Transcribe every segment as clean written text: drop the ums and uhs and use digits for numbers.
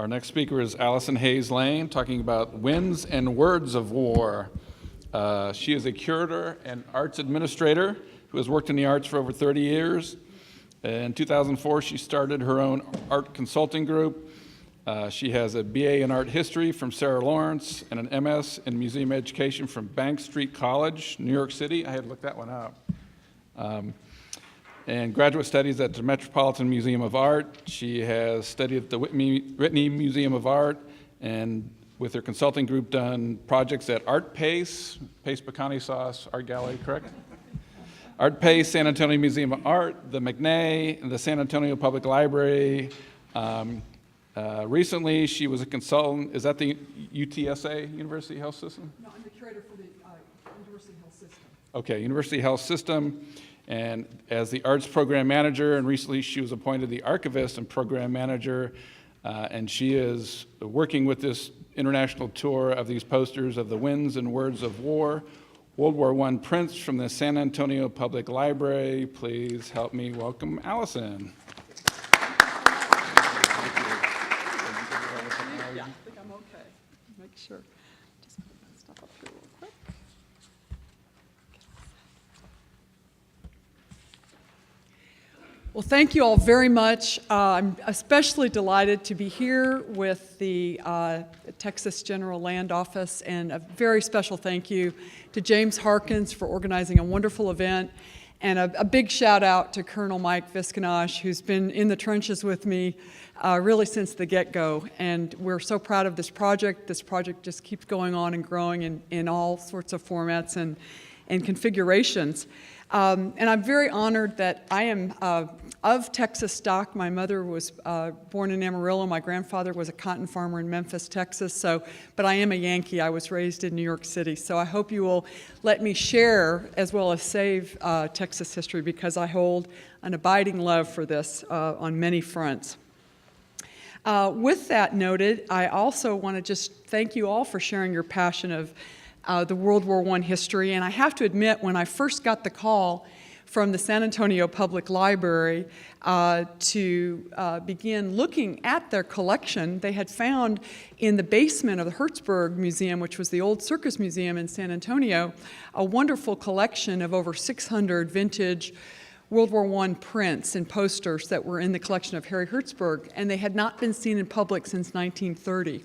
Our next speaker is Allison Hayes Lane, talking about Winds and Words of War. She is a curator and arts administrator who has worked in the arts for over 30 years. In 2004, she started her own art consulting group. She has a BA in art history from Sarah Lawrence and an MS in museum education from Bank Street College, New York City. I had to look that one up. And graduate studies at the Metropolitan Museum of Art. She has studied at the Whitney Museum of Art, and with her consulting group done projects at Art Pace Pecani Sauce Art Gallery, correct? Art Pace, San Antonio Museum of Art, the McNay, and the San Antonio Public Library. Recently, she was a consultant. Is that the UTSA, University Health System? No, I'm the curator for the University Health System. Okay, University Health System. And as the arts program manager, and recently she was appointed the archivist and program manager, and she is working with this international tour of these posters of the Winds and Words of War, World War I prints from the San Antonio Public Library. Please help me welcome Allison. Yeah, I think I'm okay. Make sure. Just put that stuff up here real quick. Well, thank you all very much. I'm especially delighted to be here with the Texas General Land Office, and a very special thank you to James Harkins for organizing a wonderful event, and a big shout out to Colonel Mike Viscanosh, who's been in the trenches with me really since the get-go. And we're so proud of this project. This project just keeps going on and growing in all sorts of formats and configurations. And I'm very honored that I am of Texas stock. My mother was born in Amarillo. My grandfather was a cotton farmer in Memphis, Texas. But I am a Yankee. I was raised in New York City. So I hope you will let me share as well as save Texas history, because I hold an abiding love for this on many fronts. With that noted, I also want to just thank you all for sharing your passion of the World War I history. And I have to admit, when I first got the call from the San Antonio Public Library to begin looking at their collection, they had found in the basement of the Hertzberg Museum, which was the old circus museum in San Antonio, a wonderful collection of over 600 vintage World War I prints and posters that were in the collection of Harry Hertzberg, and they had not been seen in public since 1930.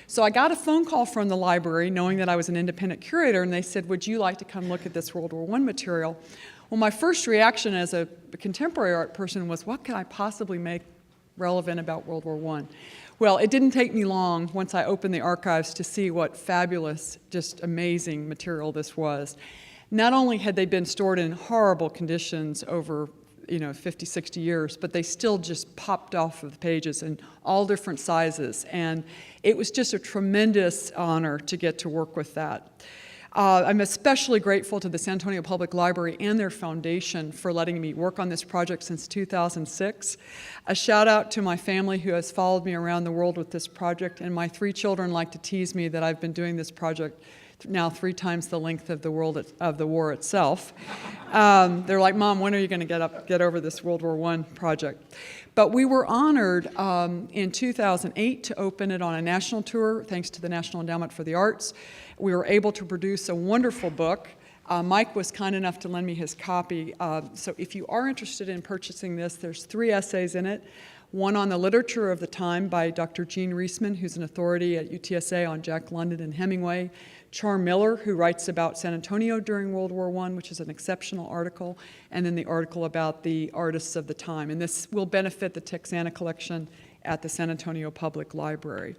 So I got a phone call from the library, knowing that I was an independent curator, and they said, would you like to come look at this World War I material? Well, my first reaction as a contemporary art person was, what could I possibly make relevant about World War I? Well, it didn't take me long once I opened the archives to see what fabulous, just amazing material this was. Not only had they been stored in horrible conditions over 50, 60 years, but they still just popped off of the pages in all different sizes. And it was just a tremendous honor to get to work with that. I'm especially grateful to the San Antonio Public Library and their foundation for letting me work on this project since 2006. A shout out to my family who has followed me around the world with this project, and my 3 children like to tease me that I've been doing this project now 3 times the length of the war itself. They're like, Mom, when are you going to get over this World War I project? But we were honored in 2008 to open it on a national tour, thanks to the National Endowment for the Arts. We were able to produce a wonderful book. Mike was kind enough to lend me his copy. So if you are interested in purchasing this, there's 3 essays in it. One on the literature of the time by Dr. Gene Reisman, who's an authority at UTSA on Jack London and Hemingway. Char Miller, who writes about San Antonio during World War I, which is an exceptional article, and then the article about the artists of the time. And this will benefit the Texana collection at the San Antonio Public Library.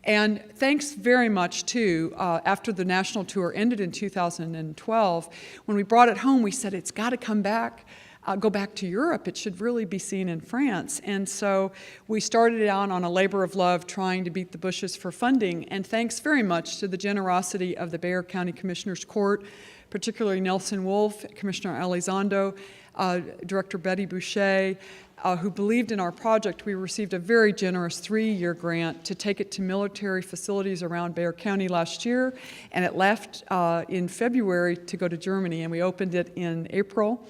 And thanks very much, too, after the national tour ended in 2012, when we brought it home, we said, it's got to come back. Go back to Europe. It should really be seen in France. And so we started out on a labor of love trying to beat the bushes for funding. And thanks very much to the generosity of the Bexar County Commissioner's Court, particularly Nelson Wolff, Commissioner Elizondo, Director Betty Boucher, who believed in our project. We received a very generous 3-year grant to take it to military facilities around Bexar County last year. And it left in February to go to Germany. And we opened it in April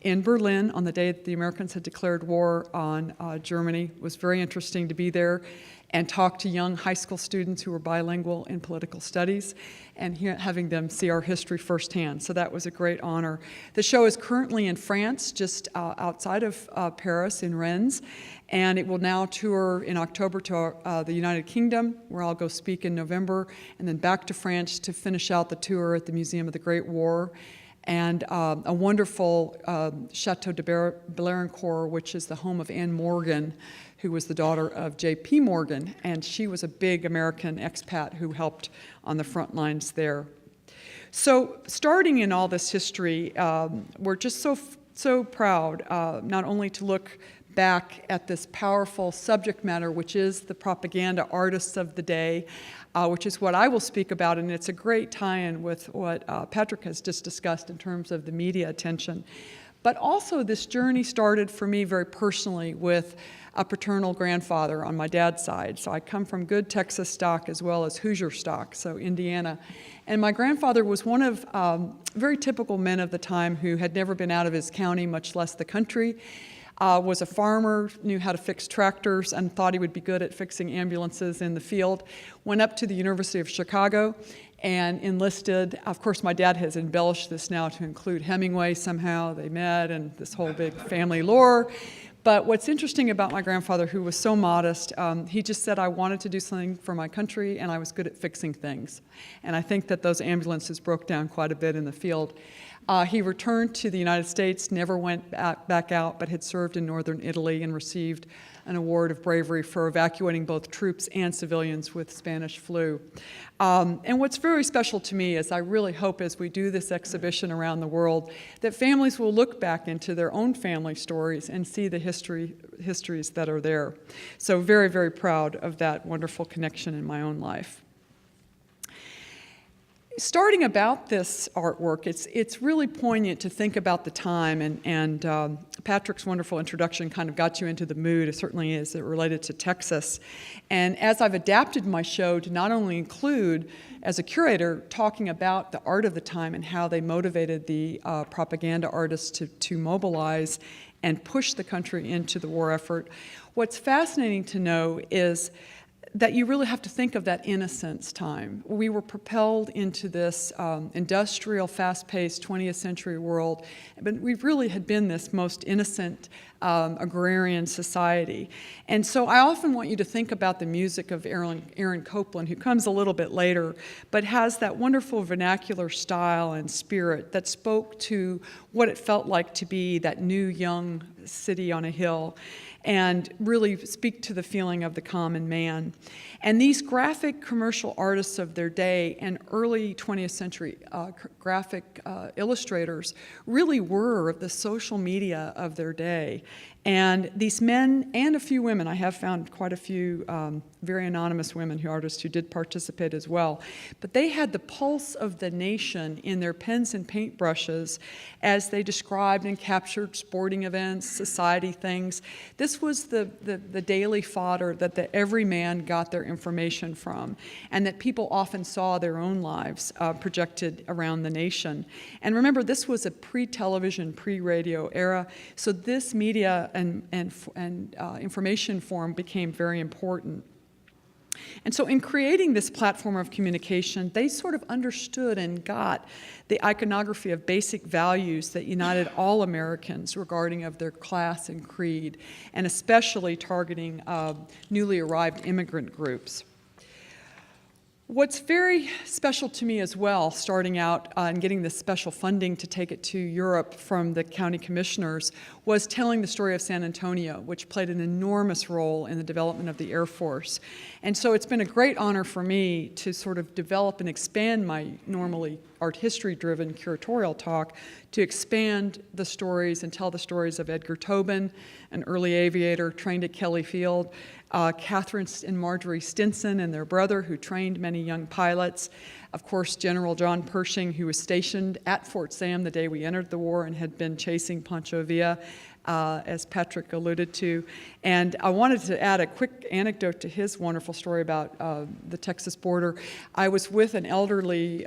in Berlin on the day that the Americans had declared war on Germany. It was very interesting to be there and talk to young high school students who were bilingual in political studies and having them see our history firsthand. So that was a great honor. The show is currently in France, just outside of Paris in Rennes, and it will now tour in October to the United Kingdom, where I'll go speak in November, and then back to France to finish out the tour at the Museum of the Great War, and a wonderful Chateau de Blérancourt, which is the home of Anne Morgan, who was the daughter of J.P. Morgan, and she was a big American expat who helped on the front lines there. So starting in all this history, we're just so proud not only to look back at this powerful subject matter, which is the propaganda artists of the day, which is what I will speak about, and it's a great tie-in with what Patrick has just discussed in terms of the media attention. But also this journey started for me very personally with a paternal grandfather on my dad's side. So I come from good Texas stock as well as Hoosier stock, so Indiana. And my grandfather was one of very typical men of the time who had never been out of his county, much less the country. Was a farmer, knew how to fix tractors, and thought he would be good at fixing ambulances in the field. Went up to the University of Chicago and enlisted. Of course, my dad has embellished this now to include Hemingway somehow. They met and this whole big family lore. But what's interesting about my grandfather, who was so modest, he just said, I wanted to do something for my country, and I was good at fixing things. And I think that those ambulances broke down quite a bit in the field. He returned to the United States, never went back out, but had served in northern Italy and received an award of bravery for evacuating both troops and civilians with Spanish flu. And what's very special to me is I really hope as we do this exhibition around the world that families will look back into their own family stories and see the histories that are there. So very, very proud of that wonderful connection in my own life. Starting about this artwork, it's really poignant to think about the time, and Patrick's wonderful introduction kind of got you into the mood, it certainly is, it related to Texas. And as I've adapted my show to not only include, as a curator, talking about the art of the time and how they motivated the propaganda artists to mobilize and push the country into the war effort, what's fascinating to know is that you really have to think of that innocence time. We were propelled into this industrial, fast-paced 20th century world, but we really had been this most innocent agrarian society. And so I often want you to think about the music of Aaron Copland, who comes a little bit later, but has that wonderful vernacular style and spirit that spoke to what it felt like to be that new young city on a hill, and really speak to the feeling of the common man. And these graphic commercial artists of their day and early 20th century graphic illustrators really were the social media of their day. And these men and a few women, I have found quite a few very anonymous women artists who did participate as well, but they had the pulse of the nation in their pens and paintbrushes as they described and captured sporting events, society things. This was the daily fodder that the everyman got their information from, and that people often saw their own lives projected around the nation. And remember, this was a pre-television, pre-radio era, so this media and information form became very important. And so in creating this platform of communication, they sort of understood and got the iconography of basic values that united all Americans regarding of their class and creed, and especially targeting newly arrived immigrant groups. What's very special to me as well, starting out and getting this special funding to take it to Europe from the county commissioners, was telling the story of San Antonio, which played an enormous role in the development of the Air Force. And so it's been a great honor for me to sort of develop and expand my normally art history-driven curatorial talk to expand the stories and tell the stories of Edgar Tobin, an early aviator trained at Kelly Field, Catherine and Marjorie Stinson and their brother, who trained many young pilots. Of course, General John Pershing, who was stationed at Fort Sam the day we entered the war and had been chasing Pancho Villa. as Patrick alluded to. And I wanted to add a quick anecdote to his wonderful story about the Texas border. I was with an elderly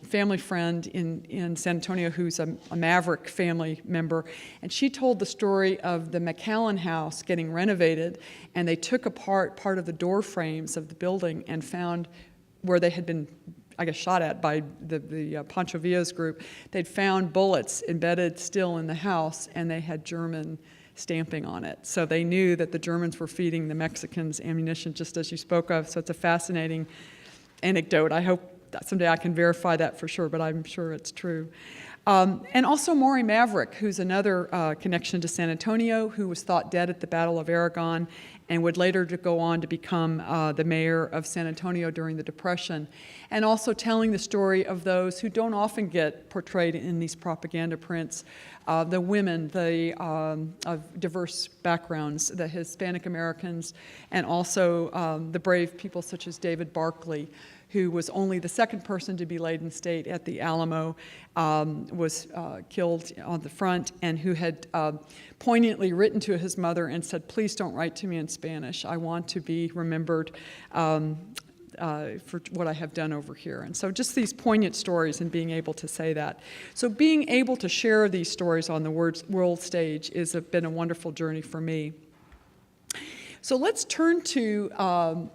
family friend in San Antonio who's a Maverick family member, and she told the story of the McAllen house getting renovated, and they took apart part of the door frames of the building and found where they had been, I guess, shot at by the Pancho Villa's group. They'd found bullets embedded still in the house, and they had German stamping on it. So they knew that the Germans were feeding the Mexicans ammunition, just as you spoke of. So it's a fascinating anecdote. I hope that someday I can verify that for sure, but I'm sure it's true. And also Maury Maverick, who's another connection to San Antonio, who was thought dead at the Battle of Aragon and would later go on to become the mayor of San Antonio during the Depression, and also telling the story of those who don't often get portrayed in these propaganda prints, the women, of diverse backgrounds, the Hispanic Americans, and also the brave people such as David Barkley, who was only the second person to be laid in state at the Alamo, was killed on the front, and who had poignantly written to his mother and said, "Please don't write to me in Spanish. I want to be remembered for what I have done over here." And so just these poignant stories and being able to say that. So being able to share these stories on the world stage has been a wonderful journey for me. So let's turn to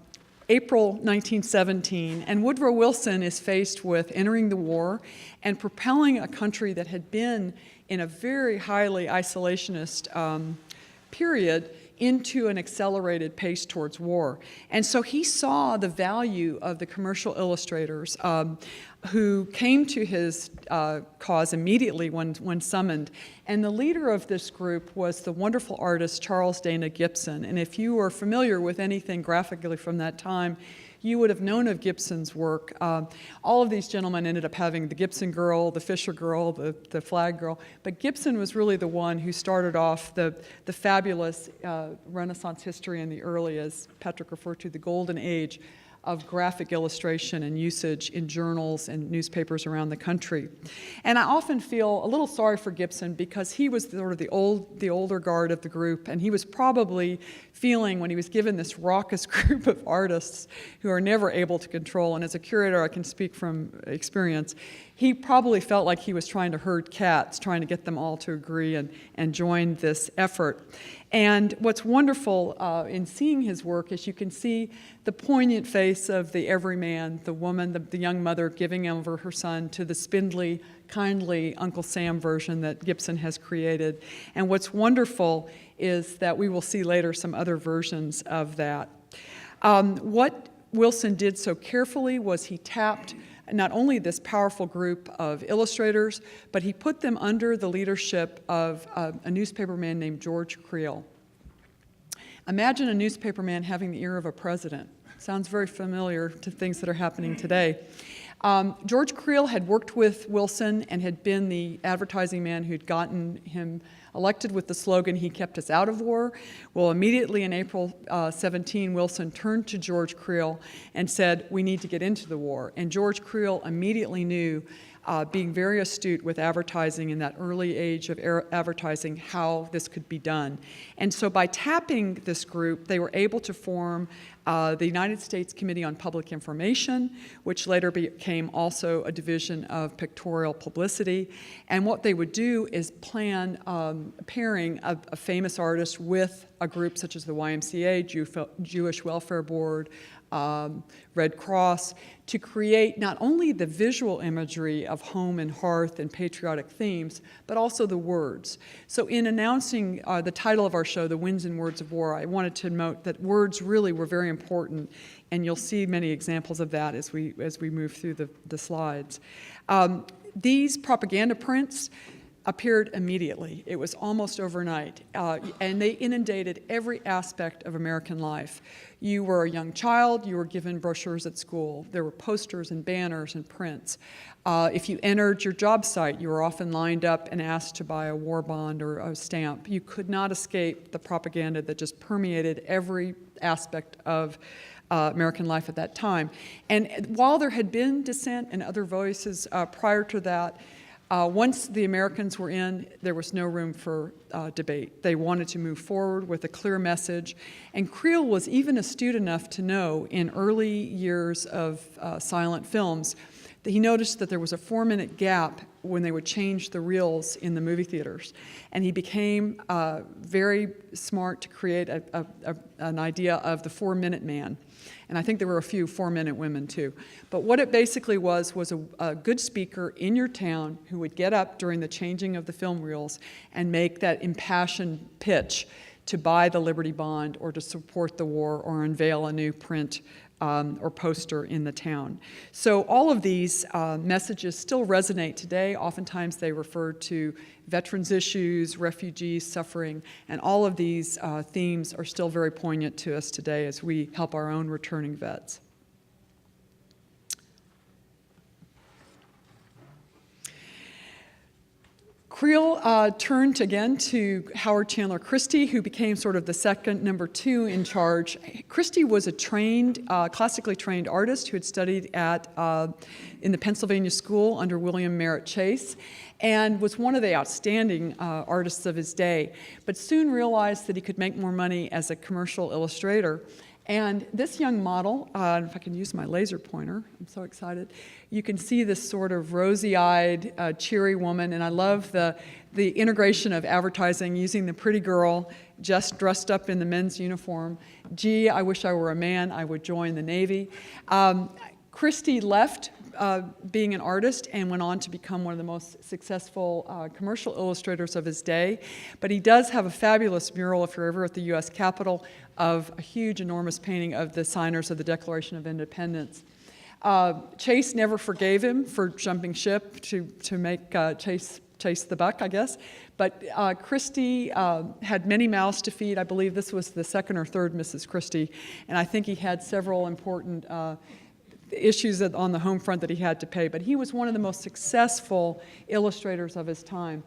April 1917, and Woodrow Wilson is faced with entering the war and propelling a country that had been in a very highly isolationist period into an accelerated pace towards war. And so he saw the value of the commercial illustrators who came to his cause immediately when summoned. And the leader of this group was the wonderful artist Charles Dana Gibson. And if you are familiar with anything graphically from that time, you would have known of Gibson's work. All of these gentlemen ended up having the Gibson girl, the Fisher girl, the flag girl, but Gibson was really the one who started off the fabulous Renaissance history in the early, as Patrick referred to, the golden age of graphic illustration and usage in journals and newspapers around the country. And I often feel a little sorry for Gibson because he was sort of the older guard of the group, and he was probably feeling, when he was given this raucous group of artists who are never able to control, and as a curator I can speak from experience, he probably felt like he was trying to herd cats, trying to get them all to agree and join this effort. And what's wonderful in seeing his work is you can see the poignant face of the everyman, the woman, the young mother giving over her son to the spindly, kindly Uncle Sam version that Gibson has created. And what's wonderful is that we will see later some other versions of that. What Wilson did so carefully was he tapped not only this powerful group of illustrators, but he put them under the leadership of a newspaperman named George Creel. Imagine a newspaperman having the ear of a president. Sounds very familiar to things that are happening today. George Creel had worked with Wilson and had been the advertising man who'd gotten him elected with the slogan, "He kept us out of war." Well, immediately in April 17, Wilson turned to George Creel and said, "We need to get into the war." And George Creel immediately knew, being very astute with advertising in that early age of advertising, how this could be done. And so by tapping this group, they were able to form the United States Committee on Public Information, which later became also a division of pictorial publicity. And what they would do is plan pairing a famous artist with a group such as the YMCA, Jewish Welfare Board, Red Cross, to create not only the visual imagery of home and hearth and patriotic themes, but also the words. So in announcing the title of our show, The Winds and Words of War, I wanted to note that words really were very important, and you'll see many examples of that as we move through the slides. These propaganda prints appeared immediately. It was almost overnight, and they inundated every aspect of American life. You were a young child, you were given brochures at school. There were posters and banners and prints. If you entered your job site, you were often lined up and asked to buy a war bond or a stamp. You could not escape the propaganda that just permeated every aspect of American life at that time. And while there had been dissent and other voices prior to that, Once the Americans were in, there was no room for debate. They wanted to move forward with a clear message, and Creel was even astute enough to know in early years of silent films that he noticed that there was a 4-minute gap when they would change the reels in the movie theaters. And he became very smart to create an idea of the 4-minute man. And I think there were a few 4-minute women too. But what it basically was a good speaker in your town who would get up during the changing of the film reels and make that impassioned pitch to buy the Liberty Bond or to support the war or unveil a new print or poster in the town. So all of these messages still resonate today. Oftentimes they refer to veterans issues, refugees, suffering, and all of these themes are still very poignant to us today as we help our own returning vets. Creel turned again to Howard Chandler Christi, who became sort of the second number 2 in charge. Christi was a classically trained artist who had studied in the Pennsylvania School under William Merritt Chase, and was one of the outstanding artists of his day, but soon realized that he could make more money as a commercial illustrator. And this young model, if I can use my laser pointer, I'm so excited. You can see this sort of rosy-eyed, cheery woman, and I love the integration of advertising using the pretty girl just dressed up in the men's uniform. Gee, I wish I were a man, I would join the Navy. Christi left being an artist and went on to become one of the most successful commercial illustrators of his day. But he does have a fabulous mural, if you're ever at the U.S. Capitol, of a huge, enormous painting of the signers of the Declaration of Independence. Chase never forgave him for jumping ship to make Chase the buck, I guess. But Christi had many mouths to feed. I believe this was the second or third Mrs. Christi, and I think he had several important issues on the home front that he had to pay, but he was one of the most successful illustrators of his time.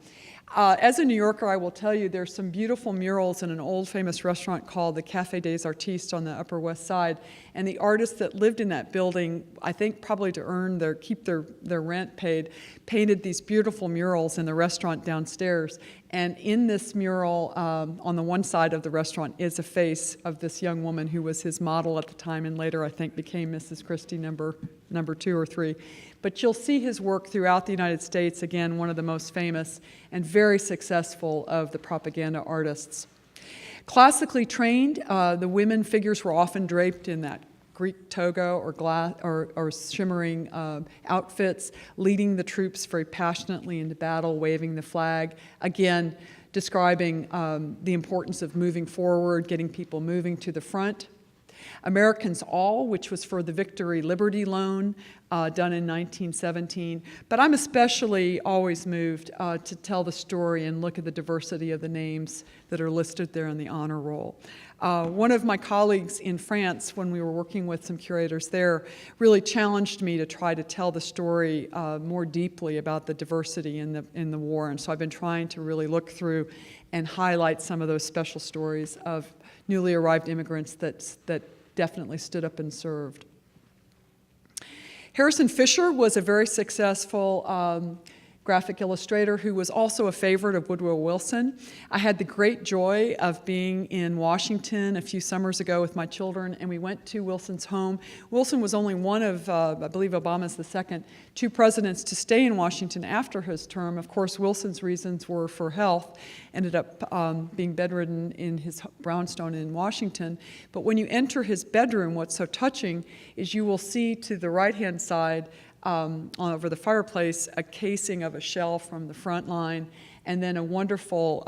As a New Yorker, I will tell you there's some beautiful murals in an old famous restaurant called the Café des Artistes on the Upper West Side, and the artists that lived in that building, I think probably to keep their rent paid, painted these beautiful murals in the restaurant downstairs. And in this mural, on the one side of the restaurant, is a face of this young woman who was his model at the time and later, I think, became Mrs. Christi number 2 or 3. But you'll see his work throughout the United States, again, one of the most famous and very successful of the propaganda artists. Classically trained, the women figures were often draped in that Greek toga or shimmering outfits, leading the troops very passionately into battle, waving the flag, again, describing the importance of moving forward, getting people moving to the front. Americans All, which was for the Victory Liberty Loan, done in 1917. But I'm especially always moved to tell the story and look at the diversity of the names that are listed there in the honor roll. One of my colleagues in France, when we were working with some curators there, really challenged me to try to tell the story more deeply about the diversity in the war. And so I've been trying to really look through and highlight some of those special stories of newly arrived immigrants that definitely stood up and served. Harrison Fisher was a very successful graphic illustrator who was also a favorite of Woodrow Wilson. I had the great joy of being in Washington a few summers ago with my children, and we went to Wilson's home. Wilson was only one of, I believe Obama's the second, 2 presidents to stay in Washington after his term. Of course, Wilson's reasons were for health, ended up being bedridden in his brownstone in Washington. But when you enter his bedroom, what's so touching is you will see to the right-hand side over the fireplace, a casing of a shell from the front line, and then a wonderful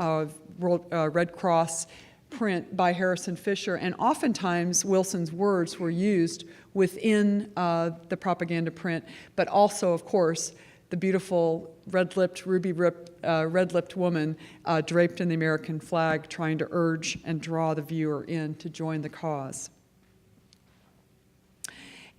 Red Cross print by Harrison Fisher. And oftentimes, Wilson's words were used within the propaganda print, but also, of course, the beautiful red-lipped, red-lipped woman draped in the American flag trying to urge and draw the viewer in to join the cause.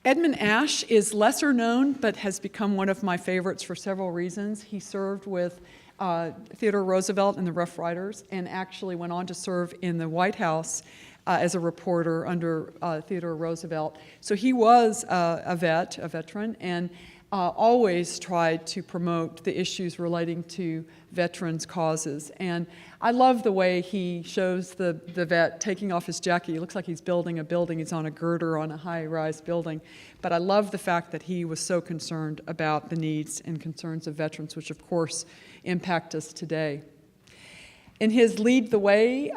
Edmund Ash is lesser known, but has become one of my favorites for several reasons. He served with Theodore Roosevelt and the Rough Riders, and actually went on to serve in the White House as a reporter under Theodore Roosevelt. So he was a veteran, and always tried to promote the issues relating to veterans' causes. And I love the way he shows the vet taking off his jacket. He looks like he's building a building. He's on a girder on a high-rise building. But I love the fact that he was so concerned about the needs and concerns of veterans, which of course impact us today. In his Lend the Way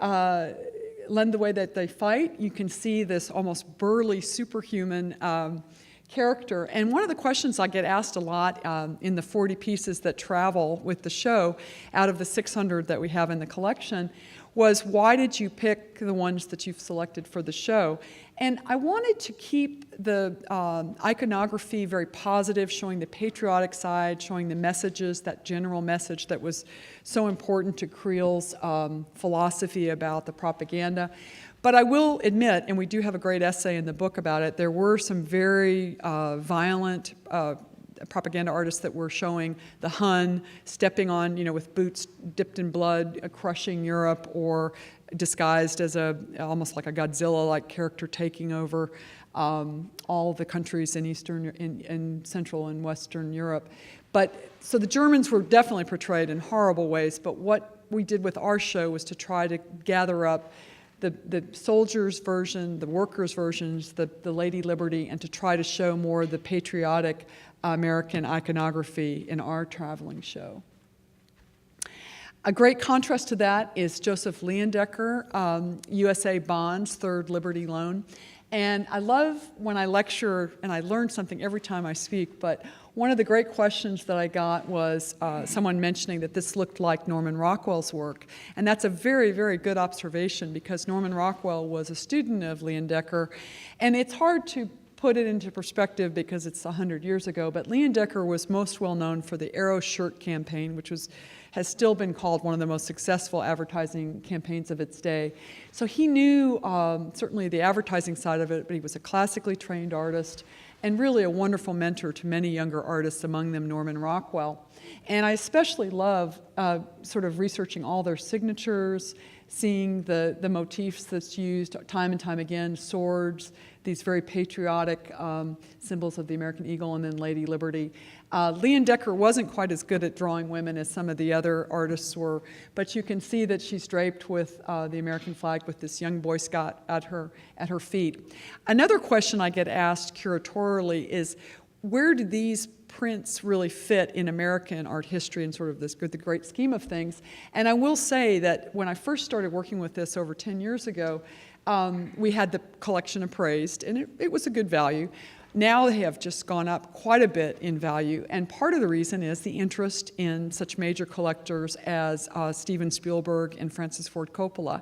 That They Fight, you can see this almost burly, superhuman character. And one of the questions I get asked a lot in the 40 pieces that travel with the show, out of the 600 that we have in the collection, was why did you pick the ones that you've selected for the show? And I wanted to keep the iconography very positive, showing the patriotic side, showing the messages, that general message that was so important to Creel's philosophy about the propaganda. But I will admit, and we do have a great essay in the book about it, there were some very violent propaganda artists that were showing the Hun stepping on, with boots dipped in blood, crushing Europe, or disguised as almost like a Godzilla-like character taking over all the countries in Central and Western Europe. So the Germans were definitely portrayed in horrible ways, but what we did with our show was to try to gather up the soldiers' version, the workers' versions, the Lady Liberty, and to try to show more of the patriotic American iconography in our traveling show. A great contrast to that is Joseph Leyendecker, USA Bonds, Third Liberty Loan. And I love when I lecture, and I learn something every time I speak, but one of the great questions that I got was someone mentioning that this looked like Norman Rockwell's work. And that's a very, very good observation, because Norman Rockwell was a student of Leyendecker. And it's hard to put it into perspective because it's 100 years ago, but Leyendecker was most well known for the Arrow Shirt campaign, which has still been called one of the most successful advertising campaigns of its day. So he knew certainly the advertising side of it, but he was a classically trained artist and really a wonderful mentor to many younger artists, among them Norman Rockwell. And I especially love sort of researching all their signatures, seeing the motifs that's used time and time again, swords, these very patriotic symbols of the American eagle, and then Lady Liberty. Leyendecker wasn't quite as good at drawing women as some of the other artists were, but you can see that she's draped with the American flag with this young Boy Scout at her feet. Another question I get asked curatorially is, where do these prints really fit in American art history and sort of the great scheme of things? And I will say that when I first started working with this over 10 years ago, we had the collection appraised, and it was a good value. Now they have just gone up quite a bit in value, and part of the reason is the interest in such major collectors as Steven Spielberg and Francis Ford Coppola.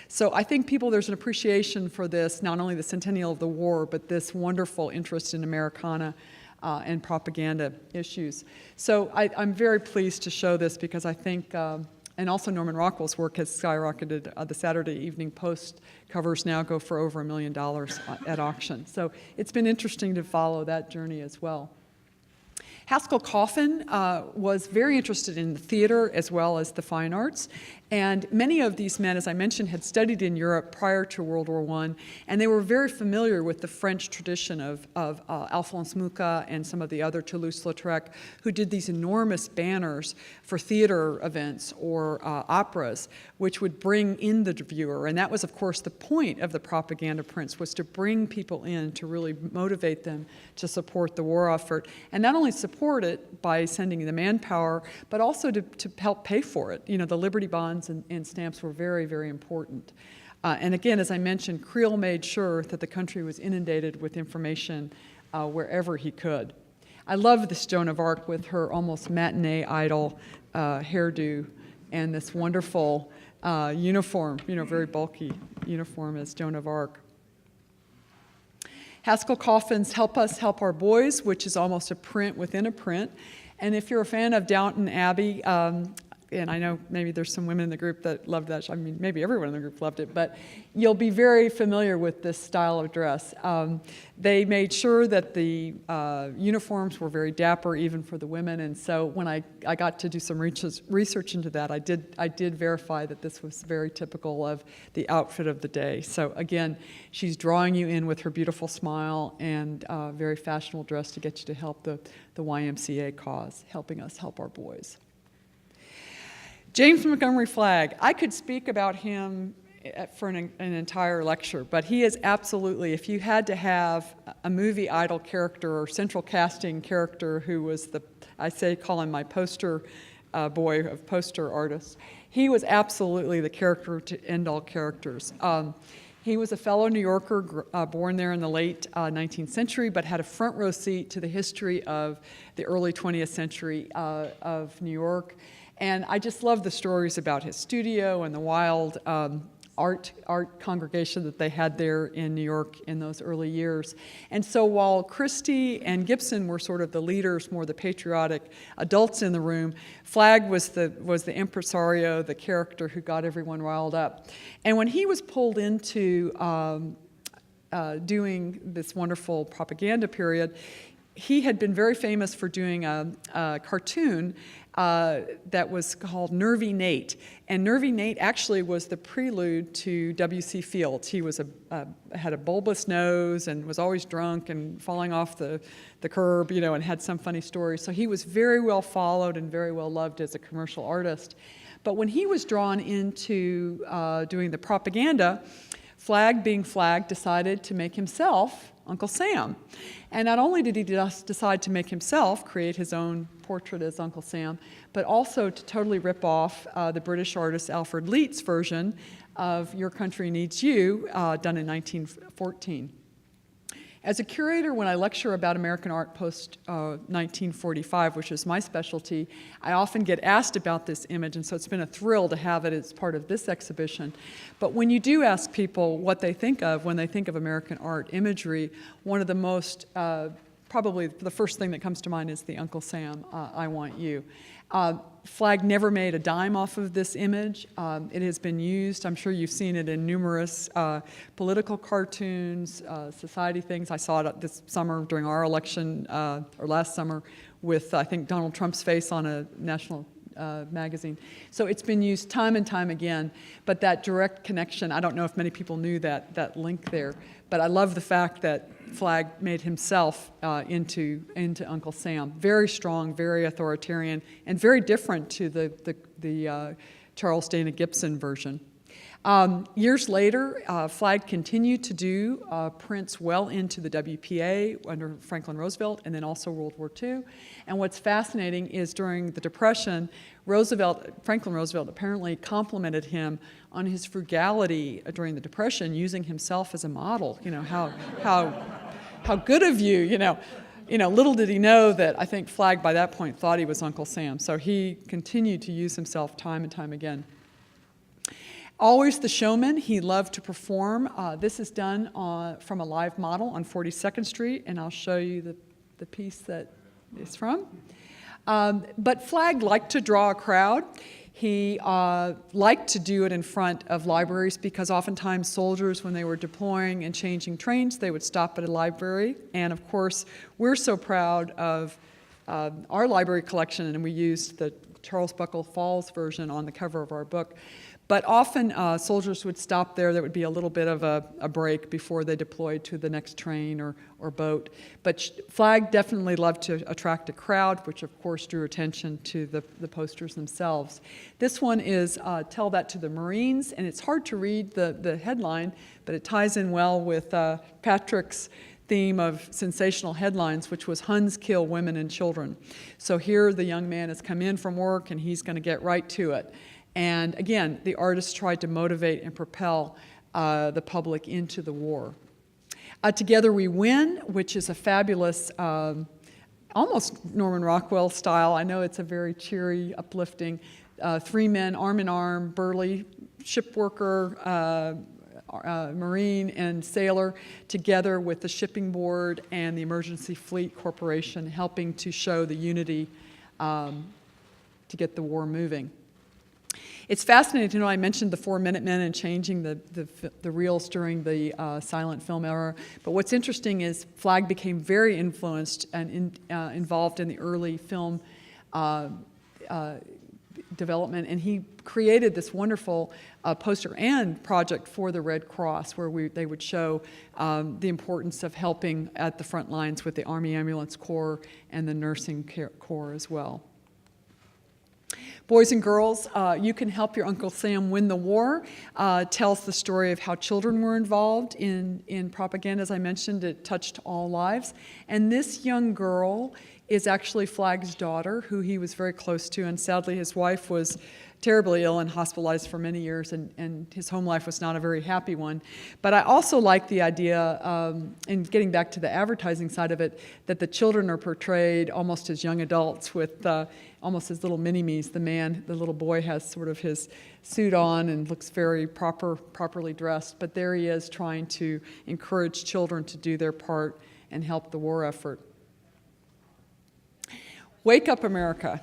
So I think there's an appreciation for this, not only the centennial of the war, but this wonderful interest in Americana and propaganda issues. So I'm very pleased to show this, because I think, and also Norman Rockwell's work has skyrocketed. The Saturday Evening Post covers now go for over $1 million at auction. So it's been interesting to follow that journey as well. Haskell Coffin was very interested in the theater as well as the fine arts. And many of these men, as I mentioned, had studied in Europe prior to World War I, and they were very familiar with the French tradition of Alphonse Mucha and some of the other Toulouse-Lautrec, who did these enormous banners for theater events or operas, which would bring in the viewer. And that was, of course, the point of the propaganda prints, was to bring people in, to really motivate them to support the war effort. And not only support it by sending the manpower, but also to help pay for it. The Liberty Bonds and stamps were very, very important. And again, as I mentioned, Creel made sure that the country was inundated with information wherever he could. I love this Joan of Arc with her almost matinee idol hairdo and this wonderful uniform, very bulky uniform as Joan of Arc. Haskell Coffin's Help Us Help Our Boys, which is almost a print within a print. And if you're a fan of Downton Abbey, and I know maybe there's some women in the group that loved that. I mean, maybe everyone in the group loved it, but you'll be very familiar with this style of dress. They made sure that the uniforms were very dapper, even for the women, and so when I got to do some research into that, I did verify that this was very typical of the outfit of the day. So again, she's drawing you in with her beautiful smile and very fashionable dress to get you to help the YMCA cause, helping us help our boys. James Montgomery Flagg, I could speak about him for an entire lecture, but he is absolutely, if you had to have a movie idol character or central casting character who was call him my poster boy of poster artists, he was absolutely the character to end all characters. He was a fellow New Yorker, born there in the late 19th century, but had a front row seat to the history of the early 20th century of New York. And I just love the stories about his studio and the wild art congregation that they had there in New York in those early years. And so while Christi and Gibson were sort of the leaders, more the patriotic adults in the room, Flagg was the impresario, the character who got everyone riled up. And when he was pulled into doing this wonderful propaganda period, he had been very famous for doing a cartoon that was called Nervy Nate. And Nervy Nate actually was the prelude to W.C. Fields. He was had a bulbous nose and was always drunk and falling off the curb, and had some funny stories. So he was very well followed and very well loved as a commercial artist. But when he was drawn into doing the propaganda, Flagg, being Flagg, decided to make himself Uncle Sam. And not only did he just decide to make himself, create his own portrait as Uncle Sam, but also to totally rip off the British artist Alfred Leet's version of Your Country Needs You, done in 1914. As a curator, when I lecture about American art post-1945, which is my specialty, I often get asked about this image, and so it's been a thrill to have it as part of this exhibition. But when you do ask people what they think of when they think of American art imagery, one of the most, probably the first thing that comes to mind is the Uncle Sam, I Want You. Flagg never made a dime off of this image. It has been used, I'm sure you've seen it in numerous political cartoons, society things. I saw it this summer during our election, or last summer, with, I think, Donald Trump's face on a national magazine. So it's been used time and time again, but that direct connection, I don't know if many people knew that link there, but I love the fact that Flagg made himself into Uncle Sam. Very strong, very authoritarian, and very different to the Charles Dana Gibson version. Years later, Flagg continued to do prints well into the WPA under Franklin Roosevelt, and then also World War II. And what's fascinating is during the Depression, Franklin Roosevelt apparently complimented him on his frugality during the Depression, using himself as a model. How good of you, little did he know that I think Flagg by that point thought he was Uncle Sam. So he continued to use himself time and time again. Always the showman, he loved to perform. This is done from a live model on 42nd Street, and I'll show you the piece that it's from. But Flagg liked to draw a crowd. He liked to do it in front of libraries because oftentimes soldiers, when they were deploying and changing trains, they would stop at a library. And of course, we're so proud of our library collection, and we used the Charles Buckle Falls version on the cover of our book. But often soldiers would stop there. There would be a little bit of a break before they deployed to the next train or boat. But Flagg definitely loved to attract a crowd, which of course drew attention to the posters themselves. This one is Tell That to the Marines, and it's hard to read the headline, but it ties in well with Patrick's theme of sensational headlines, which was Huns kill women and children. So here the young man has come in from work, and he's going to get right to it. And again, the artist tried to motivate and propel the public into the war. Together We Win, which is a fabulous, almost Norman Rockwell style. I know it's a very cheery, uplifting, three men arm in arm, burly ship worker, Marine and sailor, together with the shipping board and the Emergency Fleet Corporation, helping to show the unity to get the war moving. It's fascinating to know, I mentioned the 4 Minutemen and changing the reels during the silent film era, but what's interesting is Flagg became very influenced and involved in the early film development, and he created this wonderful poster and project for the Red Cross, where they would show the importance of helping at the front lines with the Army Ambulance Corps and the Nursing Corps as well. Boys and Girls, You Can Help Your Uncle Sam Win the War, tells the story of how children were involved in propaganda. As I mentioned, it touched all lives. And this young girl is actually Flagg's daughter, who he was very close to, and sadly his wife was terribly ill and hospitalized for many years, and his home life was not a very happy one. But I also like the idea, and getting back to the advertising side of it, that the children are portrayed almost as young adults with almost as little mini-me's. The little boy has sort of his suit on and looks very properly dressed, but there he is trying to encourage children to do their part and help the war effort. Wake Up America.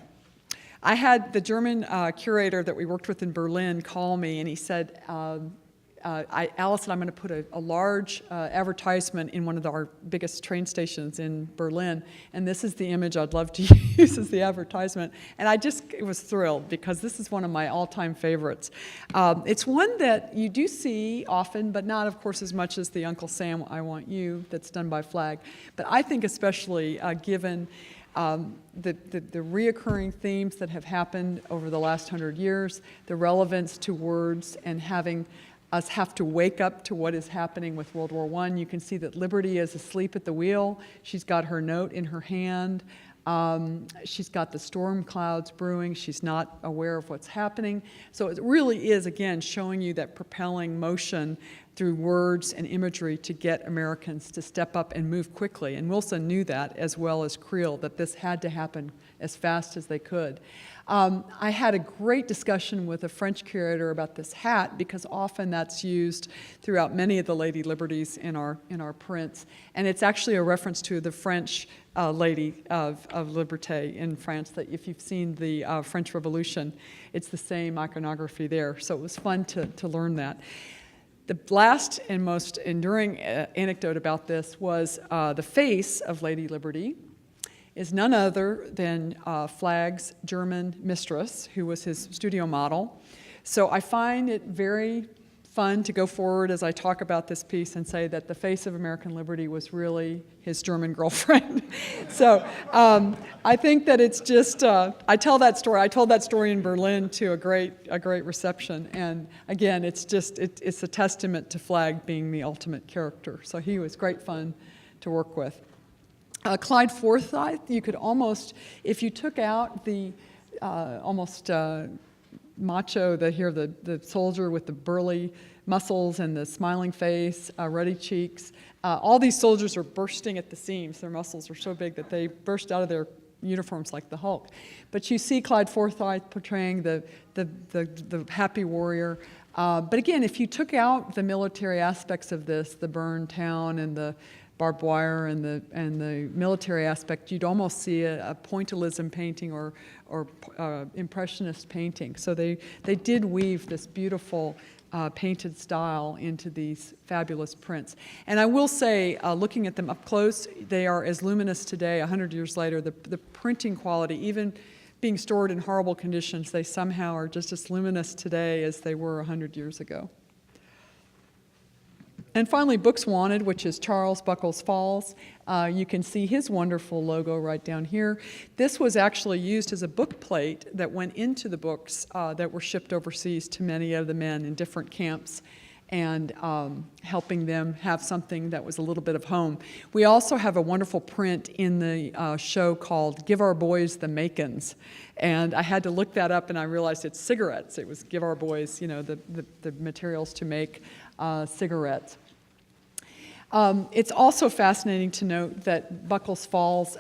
I had the German curator that we worked with in Berlin call me, and he said, Allison, I'm going to put a large advertisement in one of our biggest train stations in Berlin, and this is the image I'd love to use as the advertisement. And I just was thrilled, because this is one of my all-time favorites. It's one that you do see often, but not, of course, as much as the Uncle Sam, I Want You, that's done by Flagg. But I think especially given the reoccurring themes that have happened over the last 100 years, the relevance to words, and having us have to wake up to what is happening with World War I. You can see that Liberty is asleep at the wheel. She's got her note in her hand. She's got the storm clouds brewing. She's not aware of what's happening. So it really is, again, showing you that propelling motion through words and imagery to get Americans to step up and move quickly. And Wilson knew that, as well as Creel, that this had to happen as fast as they could. I had a great discussion with a French curator about this hat, because often that's used throughout many of the Lady Liberties in our prints. And it's actually a reference to the French Lady of Liberté in France, that if you've seen the French Revolution, it's the same iconography there. So it was fun to learn that. The last and most enduring anecdote about this was the face of Lady Liberty is none other than Flagg's German mistress, who was his studio model. So I find it very fun to go forward as I talk about this piece and say that the face of American liberty was really his German girlfriend. So I think that it's just, I told that story in Berlin to a great reception. And again, it's a testament to Flagg being the ultimate character. So he was great fun to work with. Clyde Forsyth, you could almost, if you took out the almost macho, the soldier with the burly muscles and the smiling face, ruddy cheeks, all these soldiers are bursting at the seams. Their muscles are so big that they burst out of their uniforms like the Hulk. But you see Clyde Forsyth portraying the happy warrior. But again, if you took out the military aspects of this, the burned town and the barbed wire and the military aspect, you'd almost see a pointillism painting or impressionist painting. So they did weave this beautiful painted style into these fabulous prints. And I will say, looking at them up close, they are as luminous today, 100 years later. The printing quality, even being stored in horrible conditions, they somehow are just as luminous today as they were 100 years ago. And finally, Books Wanted, which is Charles Buckles Falls. You can see his wonderful logo right down here. This was actually used as a book plate that went into the books that were shipped overseas to many of the men in different camps, and helping them have something that was a little bit of home. We also have a wonderful print in the show called Give Our Boys the Makins. And I had to look that up, and I realized it's cigarettes. It was Give Our Boys, the materials to make cigarettes. It's also fascinating to note that Buckles Falls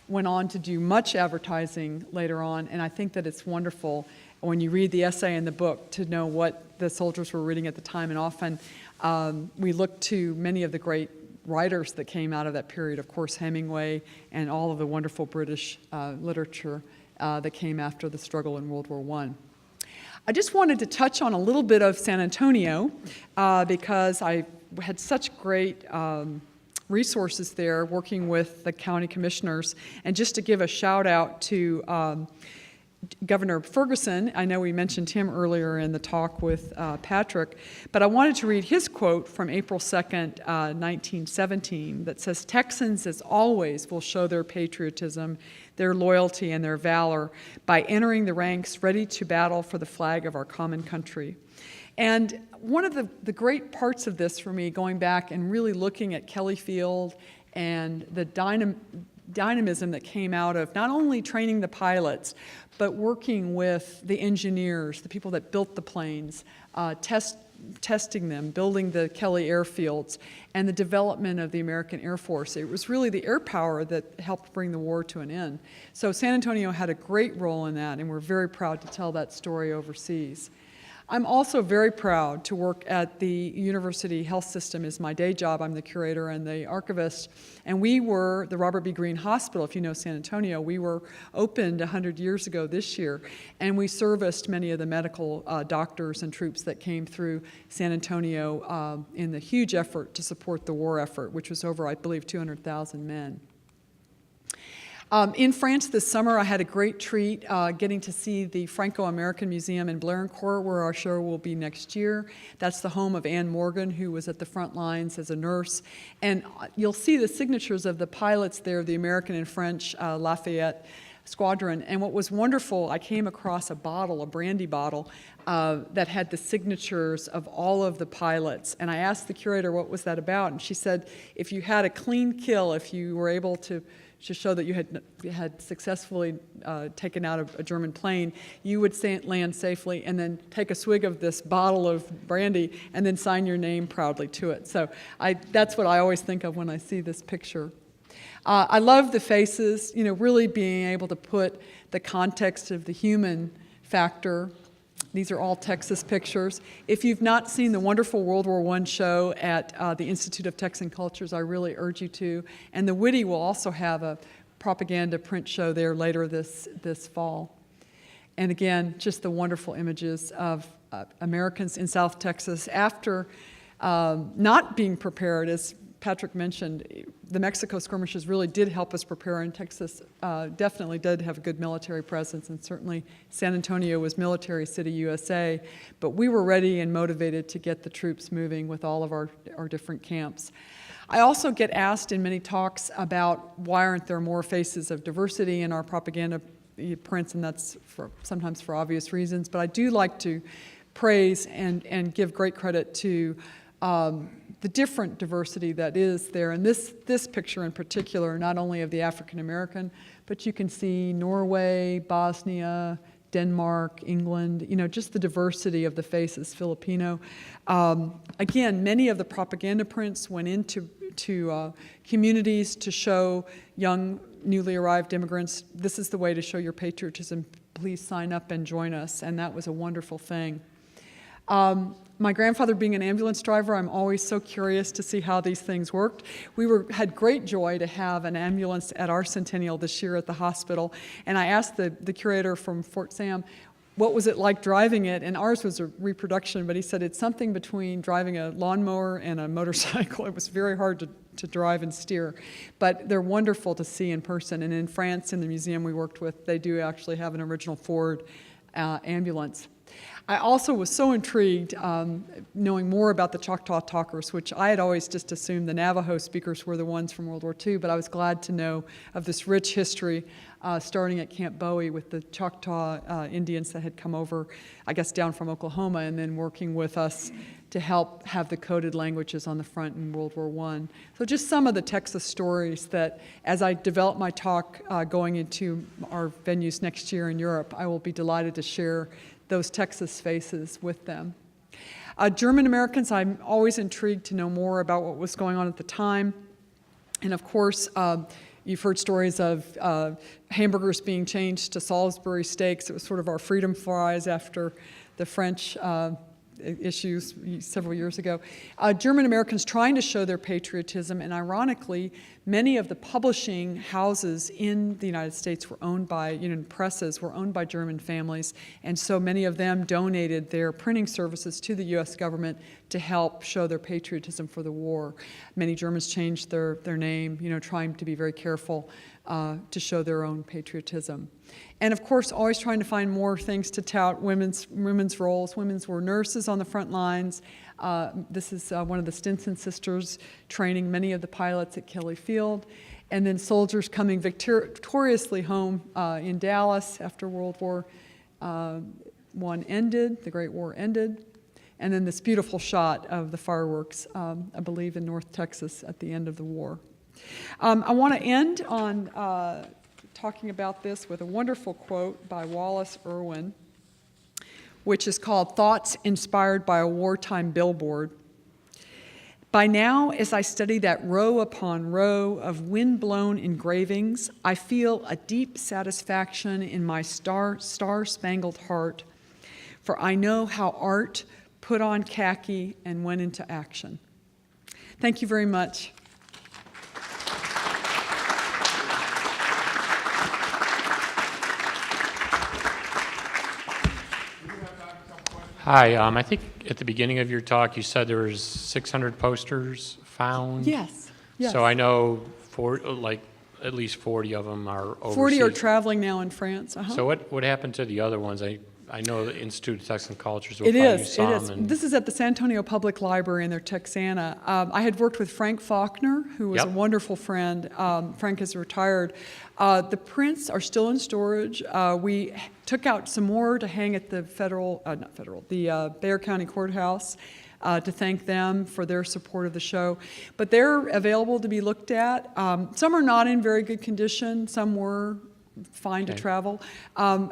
went on to do much advertising later on, and I think that it's wonderful when you read the essay in the book to know what the soldiers were reading at the time. And often we look to many of the great writers that came out of that period, of course Hemingway and all of the wonderful British literature that came after the struggle in World War I. I just wanted to touch on a little bit of San Antonio because I had such great resources there working with the county commissioners. And just to give a shout out to Governor Ferguson, I know we mentioned him earlier in the talk with Patrick, but I wanted to read his quote from April 2nd, 1917, that says, "Texans, as always, will show their patriotism, their loyalty, and their valor by entering the ranks ready to battle for the flag of our common country." And one of the great parts of this for me, going back and really looking at Kelly Field and the dynamism that came out of not only training the pilots, but working with the engineers, the people that built the planes, testing them, building the Kelly airfields, and the development of the American Air Force. It was really the air power that helped bring the war to an end. So San Antonio had a great role in that, and we're very proud to tell that story overseas. I'm also very proud to work at the University Health System is my day job. I'm the curator and the archivist. And we were the Robert B. Greene Hospital, if you know San Antonio. We were opened 100 years ago this year, and we serviced many of the medical doctors and troops that came through San Antonio in the huge effort to support the war effort, which was over, I believe, 200,000 men. In France this summer, I had a great treat getting to see the Franco-American Museum in Blérancourt, where our show will be next year. That's the home of Anne Morgan, who was at the front lines as a nurse. And you'll see the signatures of the pilots there, the American and French Lafayette Squadron. And what was wonderful, I came across a bottle, a brandy bottle, that had the signatures of all of the pilots. And I asked the curator what was that about, and she said, if you had a clean kill, if you were able to show that you had successfully taken out a German plane, you would land safely and then take a swig of this bottle of brandy and then sign your name proudly to it. So that's what I always think of when I see this picture. I love the faces, really being able to put the context of the human factor. These are all Texas pictures. If you've not seen the wonderful World War I show at the Institute of Texan Cultures, I really urge you to. And the Whitty will also have a propaganda print show there later this fall. And again, just the wonderful images of Americans in South Texas after not being prepared. As Patrick mentioned, the Mexico skirmishes really did help us prepare, and Texas definitely did have a good military presence, and certainly San Antonio was Military City, USA, but we were ready and motivated to get the troops moving with all of our different camps. I also get asked in many talks about why aren't there more faces of diversity in our propaganda prints, and that's sometimes for obvious reasons, but I do like to praise and give great credit to the different diversity that is there. And this picture in particular, not only of the African American, but you can see Norway, Bosnia, Denmark, England, just the diversity of the faces, Filipino. Again, many of the propaganda prints went into communities to show young, newly arrived immigrants, this is the way to show your patriotism, please sign up and join us, and that was a wonderful thing. My grandfather being an ambulance driver, I'm always so curious to see how these things worked. We had great joy to have an ambulance at our centennial this year at the hospital, and I asked the curator from Fort Sam, what was it like driving it? And ours was a reproduction, but he said it's something between driving a lawnmower and a motorcycle. It was very hard to drive and steer, but they're wonderful to see in person. And in France, in the museum we worked with, they do actually have an original Ford ambulance. I also was so intrigued knowing more about the Choctaw talkers, which I had always just assumed the Navajo speakers were the ones from World War II, but I was glad to know of this rich history starting at Camp Bowie with the Choctaw Indians that had come over, I guess, down from Oklahoma, and then working with us to help have the coded languages on the front in World War I. So just some of the Texas stories that, as I develop my talk going into our venues next year in Europe, I will be delighted to share those Texas faces with them. German Americans, I'm always intrigued to know more about what was going on at the time. And of course, you've heard stories of hamburgers being changed to Salisbury steaks. It was sort of our freedom fries after the French issues several years ago. German Americans trying to show their patriotism, and ironically, many of the publishing houses in the United States were owned by, presses were owned by German families, and so many of them donated their printing services to the U.S. government to help show their patriotism for the war. Many Germans changed their name, trying to be very careful to show their own patriotism. And of course, always trying to find more things to tout women's roles. Women were nurses on the front lines. This is one of the Stinson sisters training many of the pilots at Kelly Field. And then soldiers coming victoriously home in Dallas after World War I ended, the Great War ended. And then this beautiful shot of the fireworks, I believe in North Texas at the end of the war. I want to end on talking about this with a wonderful quote by Wallace Irwin, which is called Thoughts Inspired by a Wartime Billboard. By now, as I study that row upon row of wind-blown engravings, I feel a deep satisfaction in my star-spangled heart, for I know how art put on khaki and went into action. Thank you very much. Hi, I think at the beginning of your talk you said there was 600 posters found. Yes. So I know at least 40 of them are overseas. 40 are traveling now in France. So what happened to the other ones? I know the Institute of Texan Cultures will It probably is. use It some. is. This is at the San Antonio Public Library in their Texana. I had worked with Frank Faulkner, who was a wonderful friend. Frank is retired. The prints are still in storage. We took out some more to hang at the the Bexar County Courthouse to thank them for their support of the show. But they're available to be looked at. Some are not in very good condition. Some were fine to travel.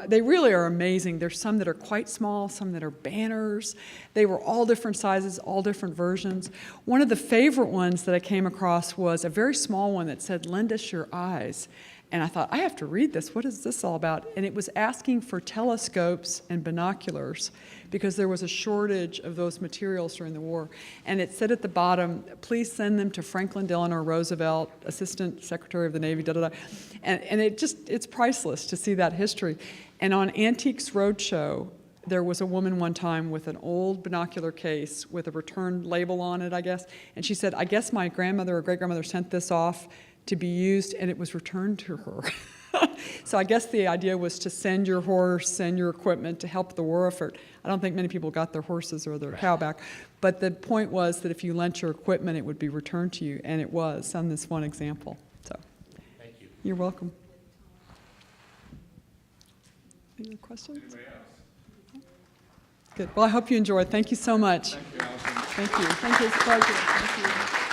They really are amazing. There's some that are quite small, some that are banners. They were all different sizes, all different versions. One of the favorite ones that I came across was a very small one that said, "Lend us your eyes." And I thought, I have to read this. What is this all about? And it was asking for telescopes and binoculars because there was a shortage of those materials during the war. And it said at the bottom, please send them to Franklin Delano Roosevelt, Assistant Secretary of the Navy, da-da-da. And it's priceless to see that history. And on Antiques Roadshow, there was a woman one time with an old binocular case with a return label on it, I guess. And she said, I guess my grandmother or great-grandmother sent this off to be used, and it was returned to her. So I guess the idea was to send your horse, send your equipment to help the war effort. I don't think many people got their horses or their cow back, but the point was that if you lent your equipment, it would be returned to you, and it was on this one example. So, Thank you. You're welcome. Any other questions? Anybody else? Good. Well, I hope you enjoyed. Thank you so much. Thank you, Allison. Thank you. Thank you. It's a pleasure. Thank you.